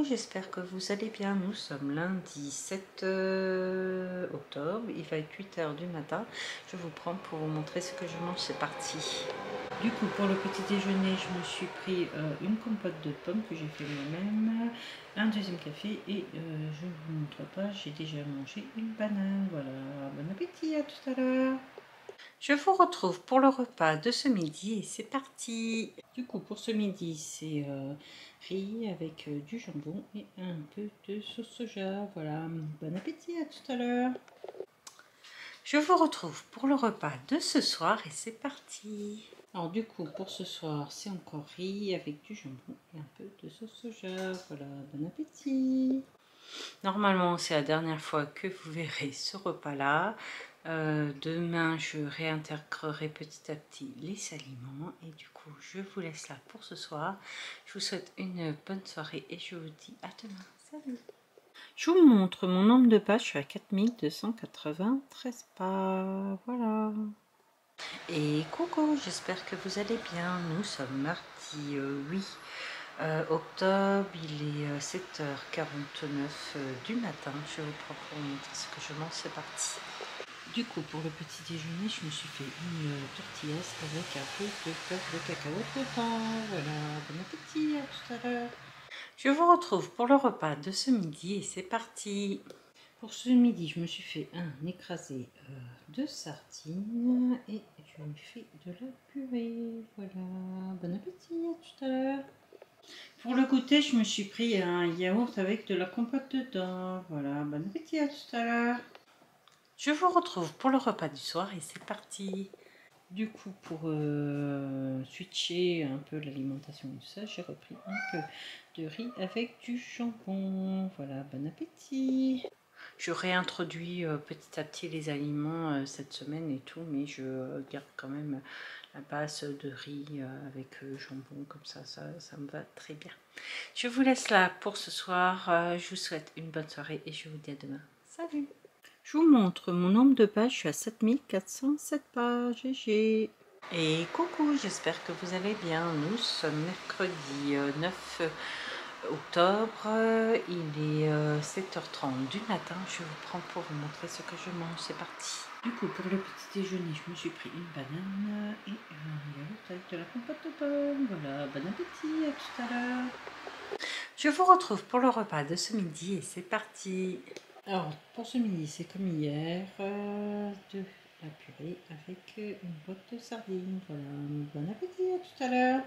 Coucou, j'espère que vous allez bien. Nous sommes lundi 7 octobre, il va être 8 h du matin. Je vous prends pour vous montrer ce que je mange, c'est parti. Du coup, pour le petit déjeuner, je me suis pris une compote de pommes que j'ai fait moi-même, un deuxième café et je ne vous montre pas, j'ai déjà mangé une banane. Voilà, bon appétit, à tout à l'heure. Je vous retrouve pour le repas de ce midi et c'est parti. Du coup, pour ce midi, c'est riz avec du jambon et un peu de sauce soja. Voilà, bon appétit, à tout à l'heure. Je vous retrouve pour le repas de ce soir et c'est parti. Alors du coup, pour ce soir, c'est encore riz avec du jambon et un peu de sauce soja. Voilà, bon appétit. Normalement, c'est la dernière fois que vous verrez ce repas-là. Demain, je réintégrerai petit à petit les aliments. Et du coup, je vous laisse là pour ce soir. Je vous souhaite une bonne soirée et je vous dis à demain. Salut! Je vous montre mon nombre de pas. Je suis à 4293 pas. Voilà. Et coucou, j'espère que vous allez bien. Nous sommes mardi 8 octobre, il est 7 h 49 du matin. Je vous prends pour vous montrer ce que je mange, c'est parti. Du coup, pour le petit déjeuner, je me suis fait une tortilla avec un peu de beurre de cacahuète dedans. Voilà, bon appétit, à tout à l'heure. Je vous retrouve pour le repas de ce midi et c'est parti. Pour ce midi, je me suis fait un écrasé de sardines et je me fais de la purée. Voilà, bon appétit, à tout à l'heure. Pour le goûter, je me suis pris un yaourt avec de la compote dedans. Voilà, bon appétit, à tout à l'heure. Je vous retrouve pour le repas du soir et c'est parti. Du coup, pour switcher un peu l'alimentation et tout ça, j'ai repris un peu de riz avec du jambon. Voilà, bon appétit. Je réintroduis petit à petit les aliments cette semaine et tout, mais je garde quand même la base de riz avec jambon, comme ça me va très bien. Je vous laisse là pour ce soir. Je vous souhaite une bonne soirée et je vous dis à demain. Salut! Je vous montre mon nombre de pages. Je suis à 7407 pages. GG. Et coucou, j'espère que vous allez bien. Nous sommes mercredi 9 octobre. Il est 7 h 30 du matin. Je vous prends pour vous montrer ce que je mange. C'est parti. Du coup, pour le petit déjeuner, je me suis pris une banane et un yaourt avec de la compote de pommes. Voilà, bon appétit, à tout à l'heure. Je vous retrouve pour le repas de ce midi et c'est parti. Alors, pour ce midi, c'est comme hier, de la purée avec une boîte de sardines. Voilà, bon appétit, à tout à l'heure.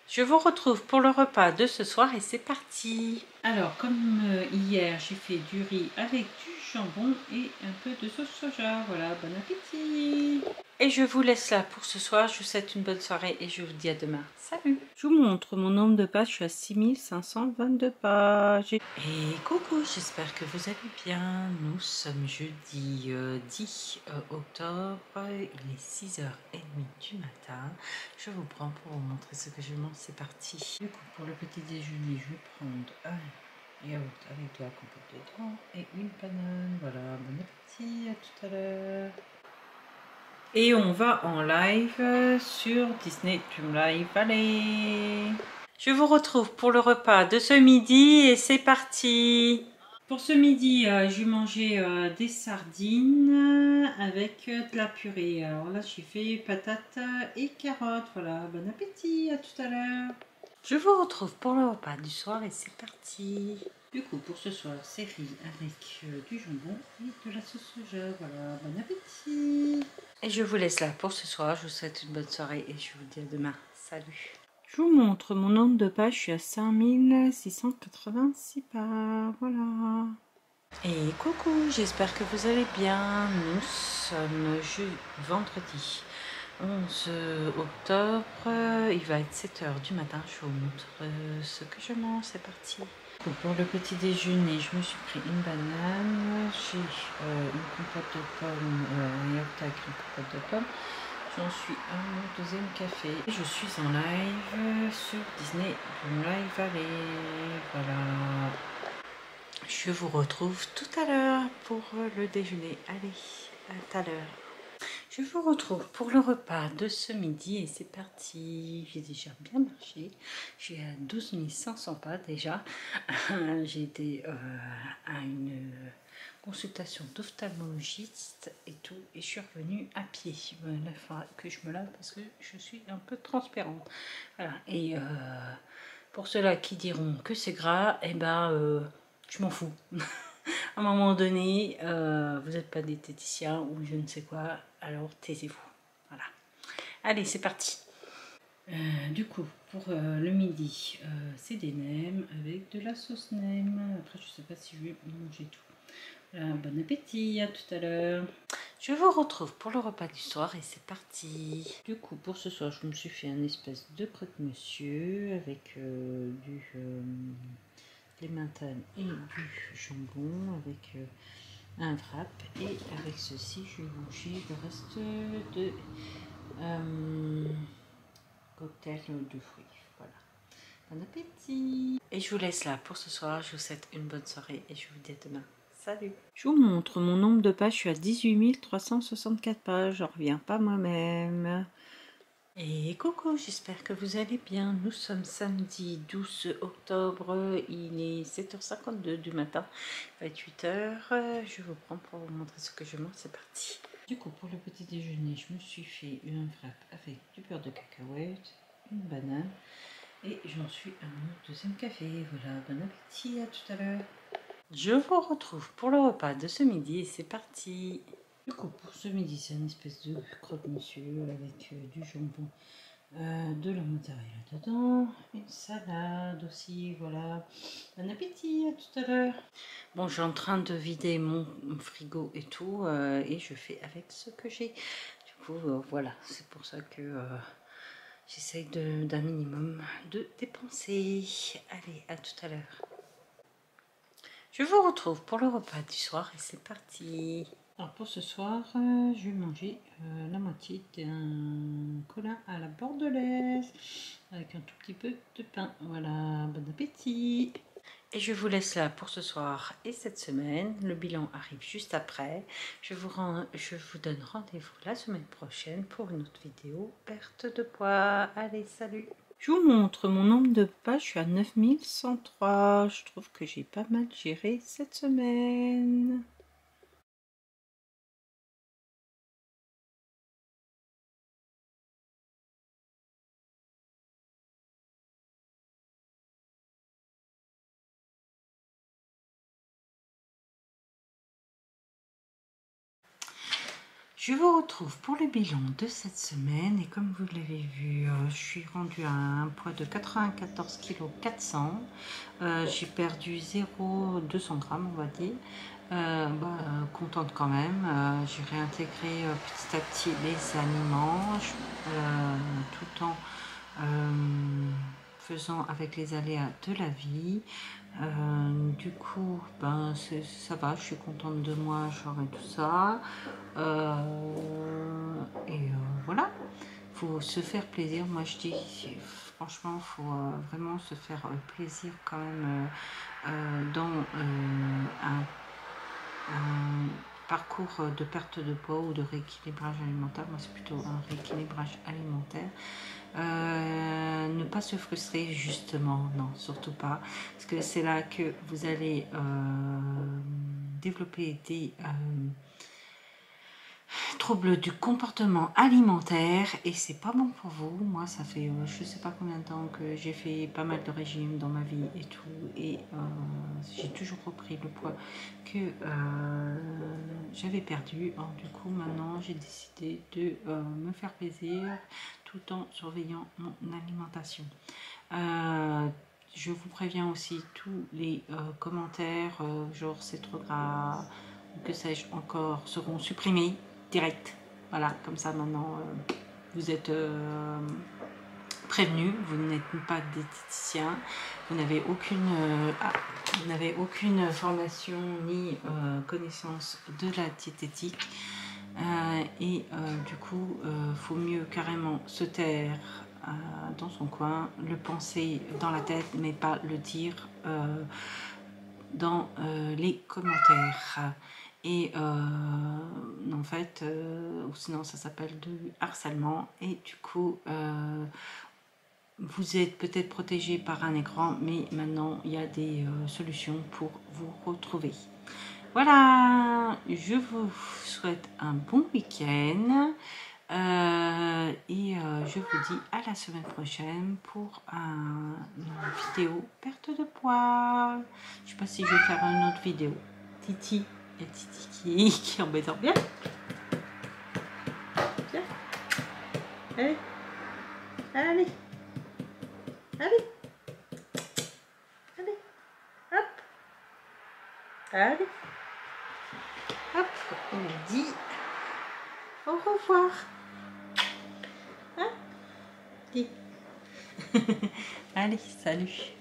Je vous retrouve pour le repas de ce soir et c'est parti. Alors, comme hier, j'ai fait du riz avec du jambon et un peu de sauce soja. Voilà, bon appétit. Et je vous laisse là pour ce soir. Je vous souhaite une bonne soirée et je vous dis à demain. Salut! Je vous montre mon nombre de pages. Je suis à 6522 pages. Et coucou, j'espère que vous allez bien. Nous sommes jeudi 10 octobre. Il est 6 h 30 du matin. Je vous prends pour vous montrer ce que je mange. C'est parti. Du coup, pour le petit déjeuner, je vais prendre un yaourt avec de la compote dedans et une banane. Voilà, bon appétit, à tout à l'heure. Et on va en live sur Disney Dream Live. Allez! Je vous retrouve pour le repas de ce midi et c'est parti! Pour ce midi, j'ai mangé des sardines avec de la purée. Alors là, j'ai fait patates et carottes. Voilà, bon appétit, à tout à l'heure. Je vous retrouve pour le repas du soir et c'est parti. Du coup, pour ce soir, c'est riz avec du jambon et de la sauce soja. Voilà, bon appétit. Et je vous laisse là pour ce soir. Je vous souhaite une bonne soirée et je vous dis à demain. Salut. Je vous montre mon nombre de pages. Je suis à 5686 pages. Voilà. Et coucou, j'espère que vous allez bien. Nous sommes vendredi 11 octobre. Il va être 7 h du matin. Je vous montre ce que je mange. C'est parti. Pour le petit déjeuner, je me suis pris une banane. J'ai une compote de pommes, un yaourt avec une compote de pommes. J'en suis à mon deuxième café. Je suis en live sur Disney Dream Live. Allez, voilà. Je vous retrouve tout à l'heure pour le déjeuner. Allez, à tout à l'heure. Je vous retrouve pour le repas de ce midi et c'est parti. J'ai déjà bien marché. Je suis à 12 500 pas déjà. J'ai été à une consultation d'ophtalmologiste et tout. Et je suis revenue à pied. Il faudra que je me lave parce que je suis un peu transparente. Voilà. Et pour ceux-là qui diront que c'est gras, eh ben, je m'en fous. À un moment donné, vous n'êtes pas diététicien ou je ne sais quoi, alors taisez-vous. Voilà. Allez, c'est parti. Du coup, pour le midi, c'est des nems avec de la sauce nem. Après, je ne sais pas si je vais manger tout. Bon appétit, à tout à l'heure. Je vous retrouve pour le repas du soir et c'est parti. Du coup, pour ce soir, je me suis fait un espèce de croque-monsieur avec du clémentine et du jambon avec un wrap, et avec ceci je vais manger le reste de cocktail de fruits. Voilà, bon appétit, et je vous laisse là pour ce soir. Je vous souhaite une bonne soirée et je vous dis à demain. Salut. Je vous montre mon nombre de pages. Je suis à 18 364 pages, je reviens pas moi-même. Et coucou, j'espère que vous allez bien. Nous sommes samedi 12 octobre, il est 7h52 du matin, 28h. Je vous prends pour vous montrer ce que je mange, c'est parti. Du coup, pour le petit déjeuner, je me suis fait un wrap avec du beurre de cacahuète, une banane, et j'en suis à mon deuxième café. Voilà, bon appétit, à tout à l'heure. Je vous retrouve pour le repas de ce midi et c'est parti. Du coup, pour ce midi, c'est une espèce de croque-monsieur avec du jambon, de la mozzarella dedans, une salade aussi, voilà. Bon appétit, à tout à l'heure. Bon, je suis en train de vider mon frigo et tout, et je fais avec ce que j'ai. Du coup, voilà, c'est pour ça que j'essaye d'un minimum de dépenser. Allez, à tout à l'heure. Je vous retrouve pour le repas du soir et c'est parti. Alors pour ce soir, je vais manger la moitié d'un colin à la bordelaise avec un tout petit peu de pain. Voilà, bon appétit. Et je vous laisse là pour ce soir et cette semaine. Le bilan arrive juste après. Je vous donne rendez-vous la semaine prochaine pour une autre vidéo perte de poids. Allez, salut. Je vous montre mon nombre de pages. Je suis à 9103. Je trouve que j'ai pas mal géré cette semaine. Je vous retrouve pour le bilan de cette semaine et comme vous l'avez vu, je suis rendue à un poids de 94 kg 400. J'ai perdu 0,200 g on va dire. Contente quand même. J'ai réintégré petit à petit les aliments tout en faisant avec les aléas de la vie. Du coup, ça va, je suis contente de moi, genre et tout ça. Voilà, faut se faire plaisir. Moi je dis, franchement, faut vraiment se faire plaisir quand même dans un parcours de perte de poids ou de rééquilibrage alimentaire. Moi c'est plutôt un rééquilibrage alimentaire. Ne pas se frustrer, justement, non, surtout pas, parce que c'est là que vous allez développer des troubles du comportement alimentaire et c'est pas bon pour vous. Moi ça fait je sais pas combien de temps que j'ai fait pas mal de régimes dans ma vie et tout, et j'ai toujours repris le poids que j'avais perdu. Alors, du coup maintenant j'ai décidé de me faire plaisir tout en surveillant mon alimentation. Je vous préviens aussi, tous les commentaires genre c'est trop gras ou que sais-je encore seront supprimés direct. Voilà, comme ça maintenant vous êtes prévenu, vous n'êtes pas diététicien, vous n'avez aucune formation ni connaissance de la diététique, du coup faut mieux carrément se taire dans son coin, le penser dans la tête mais pas le dire dans les commentaires. Et en fait, ou sinon ça s'appelle du harcèlement. Et du coup, vous êtes peut-être protégé par un écran, mais maintenant il y a des solutions pour vous retrouver. Voilà, je vous souhaite un bon week-end. Je vous dis à la semaine prochaine pour une vidéo perte de poids. Je sais pas si je vais faire une autre vidéo. Titi, il y a Titi qui est embêtant. Viens, viens, allez, allez, allez, allez, hop, allez, hop, on dit au revoir. Hein? Allez, salut.